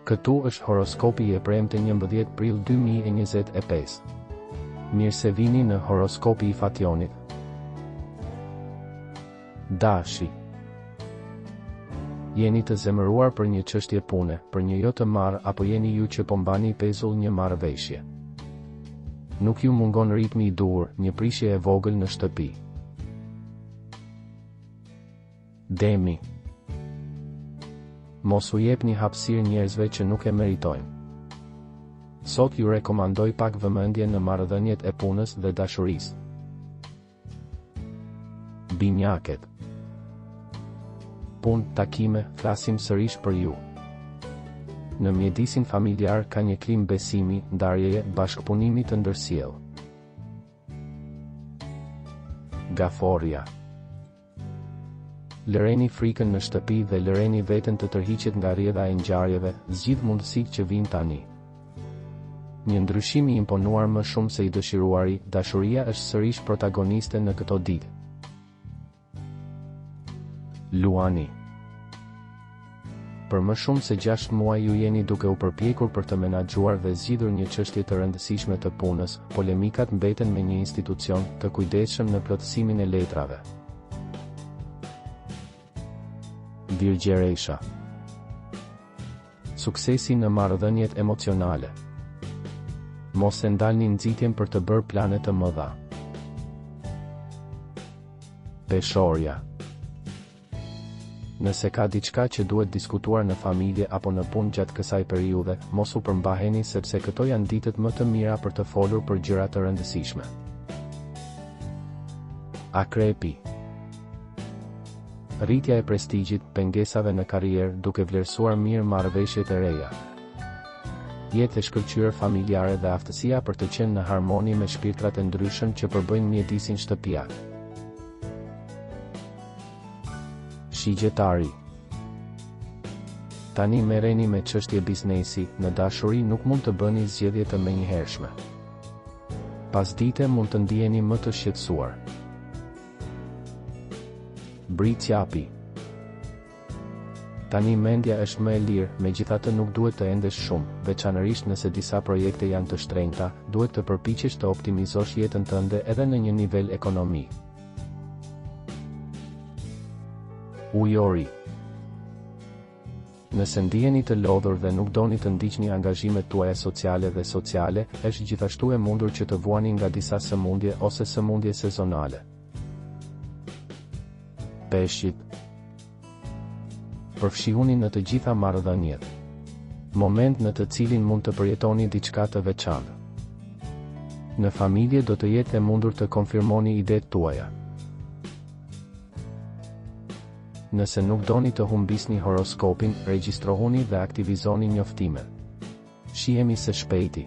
Këtu është horoskopi i premte 11 prill 2025. Mirë se vini në horoskopi i Fationit. Dashi. Jeni të zemëruar për një çështje pune, për një jo të marrë, apo jeni ju që po mbani pezull një marrëveshje. Nuk ju mungon ritmi i duhur, një prishje e vogël në shtëpi. Demi. Mos u jepni hapësirë njerëzve që nuk e meritojnë. Sot ju rekomandoj pak vëmendje në marrëdhëniet e punës dhe dashurisë. Binjaket. Punë, takime, flasim sërish për ju. Në mjedisin familjar ka një klim besimi, ndarjeje, bashkëpunimi të ndërsjellë. Gaforja. Lëreni frikën në shtëpi dhe lëreni veten të tërhiqet nga rrjedha e ngjarjeve, zgjidh mundësitë që vijnë tani. Një ndryshim i imponuar më shumë se i dëshiruari, dashuria është sërish protagoniste në këto ditë. Luani. Për më shumë se 6 muaj ju jeni duke u përpjekur për të menaxhuar dhe zgjidhur një çështje të rëndësishme të punës, polemikat mbeten me një institucion të kujdesshëm në plotësimin e letrave. Virgjeresha. Suksesi në marrëdhëniet emocionale. Mos e ndalni nxitjen për të bërë plane të mëdha. Peshorja. Nëse ka diçka që duhet diskutuar në familje apo në punë gjatë kësaj periudhe, mos u përmbaheni sepse këto janë ditët më të mira për të folur për gjëra të rëndësishme. Akrepi. Rritja e prestigjit, pengesave në karrierë duke vlerësuar mirë marrëveshjet e reja. Jetë e shkëlqyer familjare dhe aftësia për të qenë në harmoni me shpirtrat e ndryshëm që përbëjnë mjedisin shtëpiak. Shigjetari. Tani merreni me çështje biznesi, në dashuri nuk mund të bëni zgjedhje të menjëhershme. Pasdite mund të ndiheni më të shqetësuar. Britsjapi. Tani mendja është më e lirë, megjithatë nuk duhet të endesh shumë, veçanërisht nëse disa projekte janë të shtrenjta, duhet të përpiqesh të optimizosh jetën tënde edhe në një nivel ekonomik. Ujori. Nëse ndiheni të lodhur dhe nuk doni të ndiqni angazhimet tuaja sociale dhe sociale, është gjithashtu e mundur që të vuani nga disa sëmundje ose sëmundje sezonale. Peshqit. Përfshihuni në të gjitha marrëdhëniet. Moment në të cilin mund të përjetoni diçka të veçantë. Në familje do të jetë e mundur të konfirmoni idetë tuaja. Nëse nuk doni të humbisni horoskopin, regjistrohuni dhe aktivizoni njoftimet. Shihemi së shpejti.